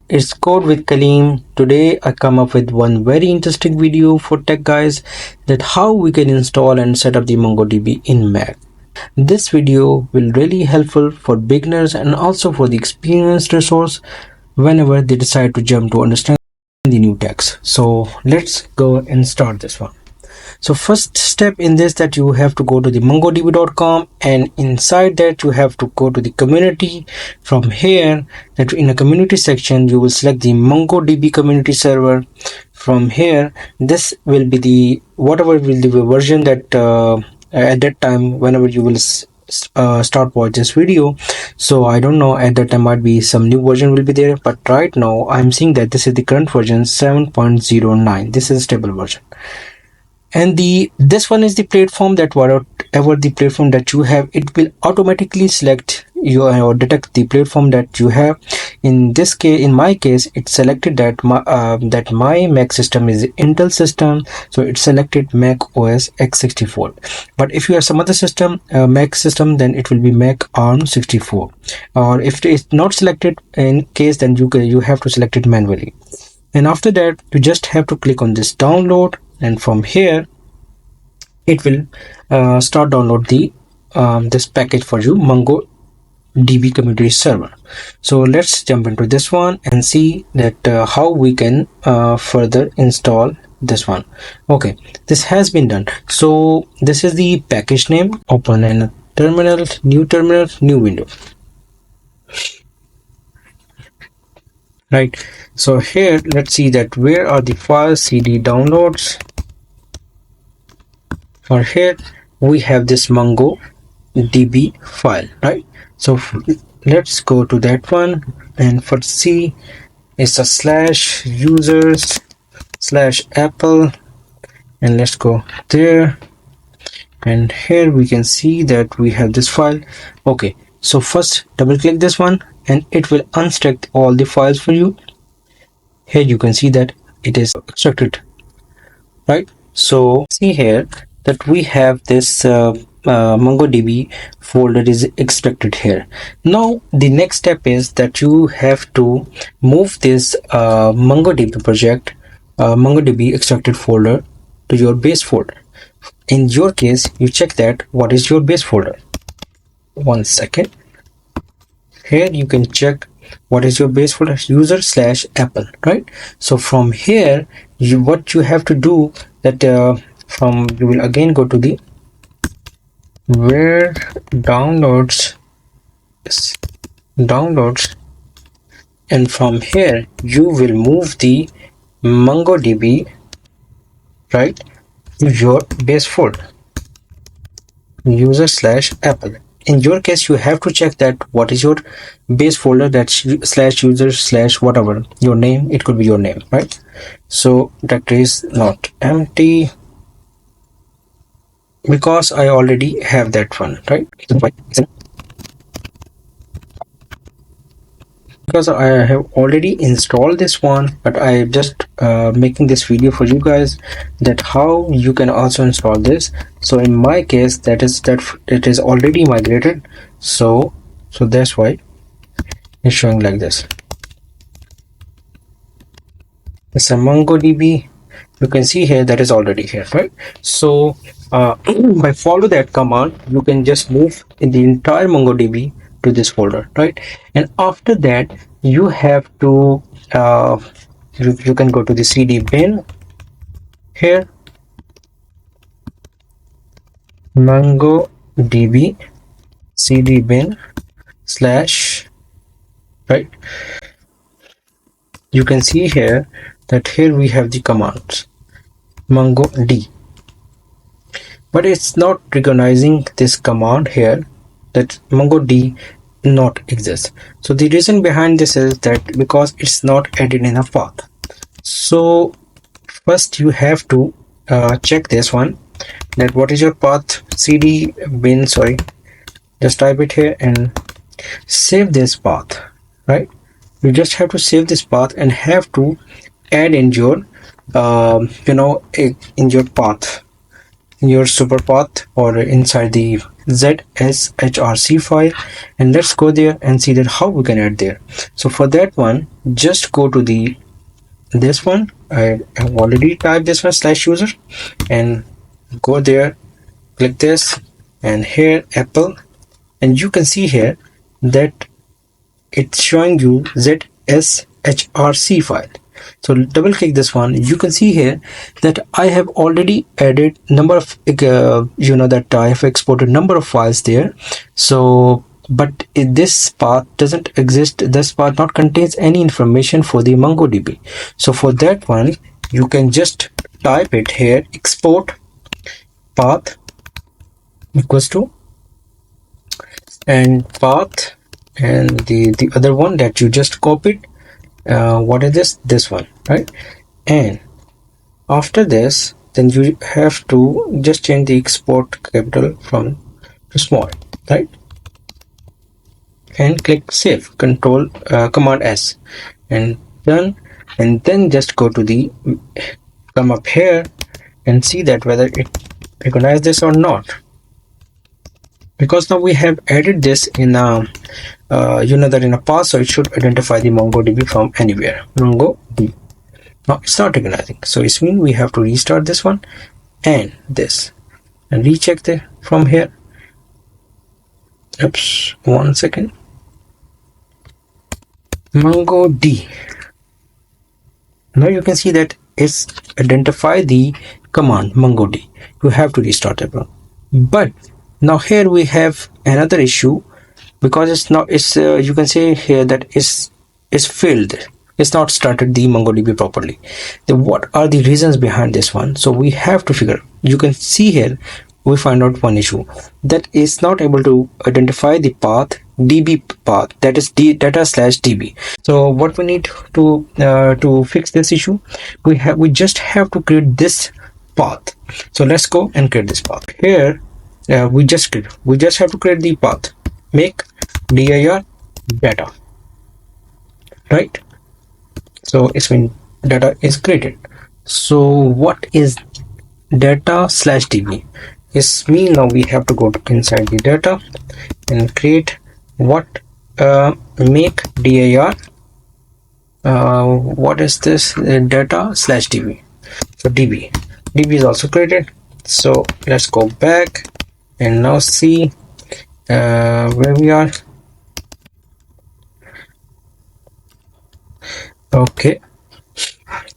it's Code with Kaleem. Today I come up with one very interesting video for tech guys, that how we can install and set up the MongoDB in Mac. This video will really helpful for beginners and also for the experienced resource whenever they decide to jump to understand the new techs. So let's go and start this one. So first step in this, that you have to go to the mongodb.com, and inside that you have to go to the community. From here, that in a community section you will select the MongoDB community server. From here, this will be the whatever will be the version that at that time whenever you will start watch this video. So I don't know, at that time might be some new version will be there, but right now I'm seeing that this is the current version 7.09. this is a stable version, and this one is the platform that whatever the platform that you have, it will automatically select your or detect the platform that you have. In this case, in my case, it selected that my Mac system is Intel system, so it selected Mac OS x64. But if you have some other system, Mac system, then it will be Mac ARM 64, or if it is not selected in case, then you have to select it manually. And after that, you just have to click on this download, and from here it will start download the this package for you, MongoDB community server. So let's jump into this one and see that how we can further install this one. Okay, this has been done. So this is the package name. Open a terminal, new window. Right, so here let's see that where are the files. CD downloads. For here we have this MongoDB file, right? So let's go to that one, and for C it's a /users/apple, and let's go there, and here we can see that we have this file. Okay, so first double click this one and it will unstack all the files for you. Here you can see that it is extracted, right? So see here that we have this MongoDB folder is extracted here. Now the next step is that you have to move this MongoDB project, MongoDB extracted folder, to your base folder. In your case, you check that what is your base folder. 1 second. Here you can check what is your base folder, user/apple, right? So from here, what you have to do that you will again go to the where downloads, and from here you will move the MongoDB right to your base folder, user/apple. In your case, you have to check that what is your base folder, that /user/whatever your name, it could be your name, right? So directory is not empty because I already have that one, right? Because I have already installed this one, but I just making this video for you guys that how you can also install this. So in my case, that it is already migrated, so that's why it's showing like this. It's a MongoDB. You can see here that is already here, right? So by follow that command, you can just move in the entire MongoDB to this folder, right? And after that, you have to you can go to the cd bin here, MongoDB cd bin / right. You can see here that here we have the commands MongoD, but it's not recognizing this command here, that MongoD not exists. So the reason behind this is that because it's not added in a path. So first you have to check this one, that what is your path. cd bin, sorry, just type it here and save this path, right? You just have to save this path and have to add in your in your path. your super path or inside the zshrc file, and let's go there and see that how we can add there. So for that one, just go to this one. I have already typed this one /user, and go there, click this, and here Apple, and you can see here that it's showing you zshrc file. So double click this one. You can see here that I have already added number of that I have exported number of files there. So but this path doesn't exist. This path not contains any information for the MongoDB. So for that one, you can just type it here, export path equals to, and path, and the other one that you just copied, what is this one, right? And after this, then you have to just change the export capital from to small, right? And click save, control command S, and done. And then just go to the, come up here and see that whether it recognize this or not, because now we have added this in a that in a path, so it should identify the MongoDB from anywhere. MongoDB. Now it's not recognizing, so it means we have to restart this one and this, and recheck the from here. Oops, 1 second. MongoDB. Now you can see that it's identify the command MongoDB. You have to restart it, but now here we have another issue, because it's not, it's you can say here that it's failed. It's not started the MongoDB properly. Then what are the reasons behind this one? So we have to figure. You can see here we find out one issue, that is not able to identify the path db path, that is data/db. So what we need to fix this issue, we just have to create this path. So let's go and create this path here. We just have to create the path, make dir data, right? So it's when data is created. So what is data/db? It's mean now we have to go to inside the data and create what, make dir, what is this, data/db. So db is also created. So let's go back and now see where we are. Okay,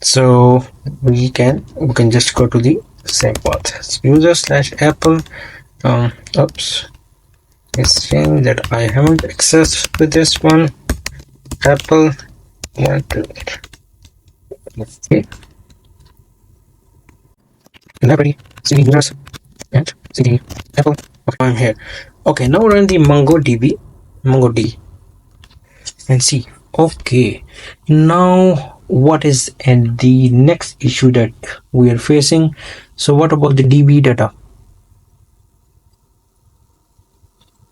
so we can just go to the same path, user/apple. Oops, it's saying that I haven't accessed with this one. Apple 1 2. Okay, library cd users and cd apple. Okay, I'm here. Okay, now run the MongoDB and see. Okay, now what is the next issue that we are facing? So what about the db data?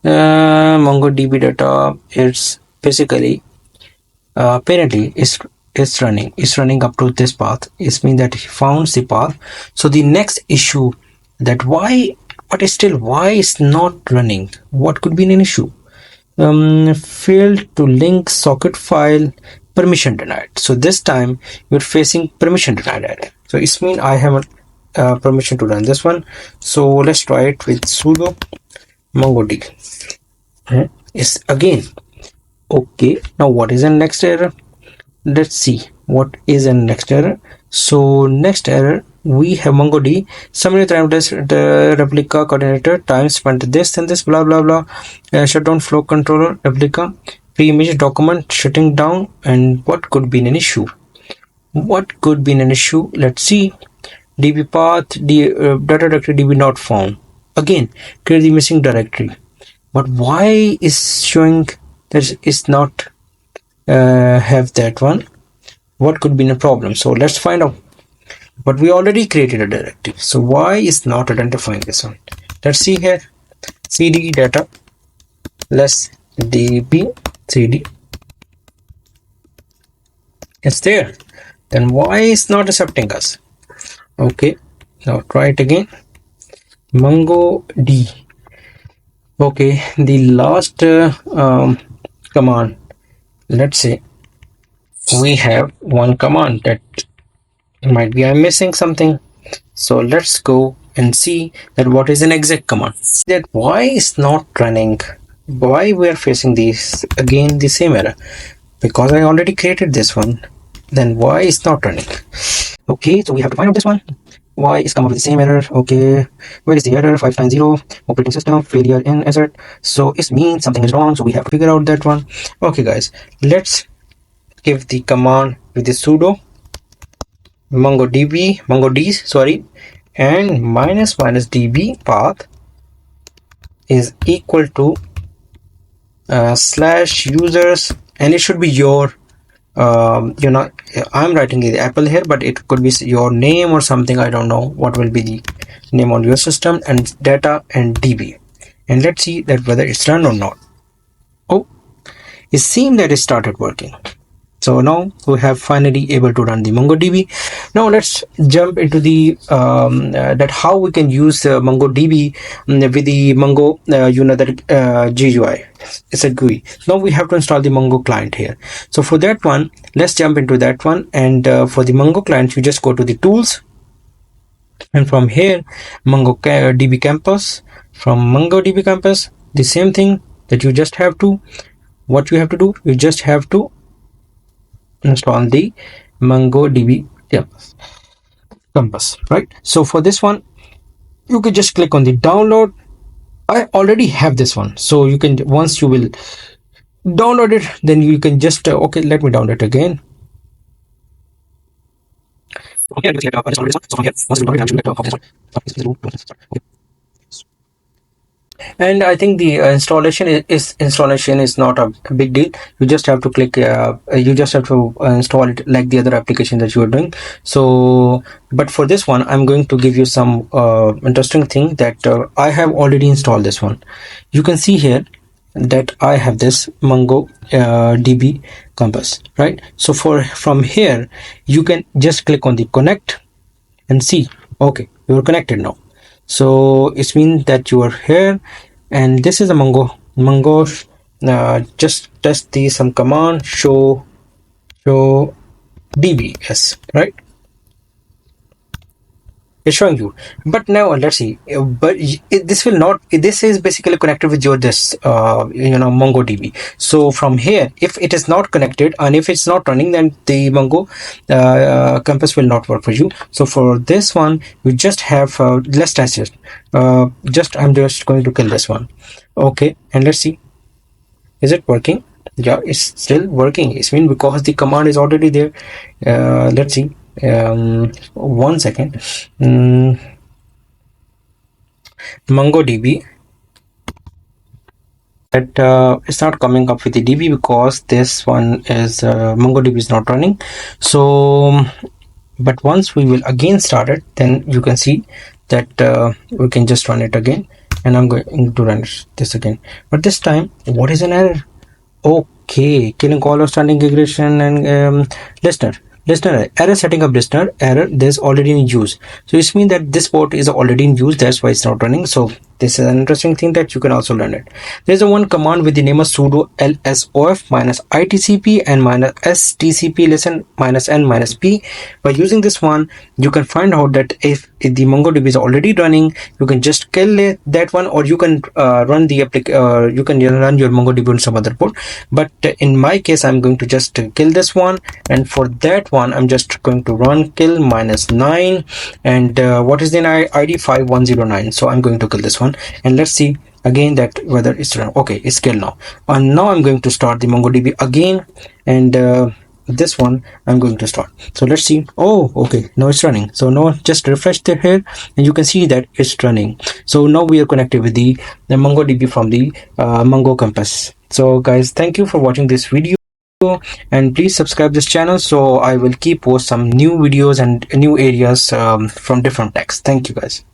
MongoDB data is basically apparently it's running up to this path. It means that he found the path. So the next issue, that why it's not running, what could be an issue? Failed to link socket file, permission denied. So this time you're facing permission denied error. So it means I have a permission to run this one. So let's try it with sudo MongoDB. It's again okay. Now what is the next error? Let's see what is the next error. So next error, we have MongoDB summary the replica coordinator time spent this and this blah blah blah, shutdown flow controller replica pre-image document shutting down. And what could be an issue? Let's see. db path, data directory db not found. Again, create the missing directory. But why is showing that it's not have that one? What could be the problem? So let's find out. But we already created a directive, so why is not identifying this one? Let's see here. cd data less db cd, it's there. Then why is not accepting us? Okay, now try it again. MongoD. Okay, the last command. Let's say we have one command that might be I'm missing something. So let's go and see that what is an exec command. That why is not running? Why we are facing this again the same error? Because I already created this one. Then why is not running? Okay, so we have to find out this one. Why is come up with the same error? Okay, where is the error? 590 operating system failure in assert. So it means something is wrong. So we have to figure out that one. Okay, guys, let's give the command with the sudo MongoD, sorry, and minus db path is equal to slash users, and it should be your I'm writing the apple here, but it could be your name or something. I don't know what will be the name on your system, and data and db, and let's see that whether it's run or not. Oh, it seems that it started working. So now we have finally able to run the MongoDB. Now let's jump into the that how we can use MongoDB with the Mongo that GUI. It's a GUI. Now we have to install the Mongo client here. So for that one, let's jump into that one. And for the Mongo client, you just go to the tools, and from here MongoDB campus. From MongoDB campus, the same thing that you just have to. What you have to do, you just have to install the MongoDB campus, right? So for this one, you can just click on the download. I already have this one, so you can, once you will download it, then you can just okay, let me download it again. Okay, and I think the installation is not a big deal. You just have to click you just have to install it like the other application that you are doing. So but for this one, I'm going to give you some interesting thing that I have already installed this one. You can see here that I have this Mongo DB campus, right? So from here you can just click on the connect and see, okay, you are connected now. So it means that you are here, and this is a Mongo. Just test the some command show dbs, right? It's showing you, but now let's see. But this will not. This is basically connected with your this MongoDB. So from here, if it is not connected and if it's not running, then the Mongo campus will not work for you. So for this one, you just have let's test it. I'm just going to kill this one. Okay, and let's see. Is it working? Yeah, it's still working. It's mean because the command is already there. Let's see. 1 second. MongoDB, that it's not coming up with the DB because this one is MongoDB is not running. So but once we will again start it, then you can see that we can just run it again, and I'm going to run this again, but this time what is an error? Okay, killing all of standing regression and listener error, setting up listener error, there's already in use. So it means that this port is already in use, that's why it's not running. So this is an interesting thing that you can also learn it. There's a one command with the name of sudo lsof minus itcp and minus stcp listen minus n minus p. By using this one, you can find out that if the MongoDB is already running, you can just kill that one, or you can run the you can run your MongoDB on some other port. But in my case, I'm going to just kill this one, and for that one I'm just going to run kill -9, and what is the ID? 5109. So I'm going to kill this one, and let's see again that whether it's run. Okay, it's killed now, and now I'm going to start the MongoDB again, and this one I'm going to start. So let's see. Oh, okay, now it's running. So now just refresh the here, and you can see that it's running. So now we are connected with the MongoDB from the Mongo campus. So guys, thank you for watching this video, and please subscribe this channel, so I will keep post some new videos and new areas from different texts. Thank you guys.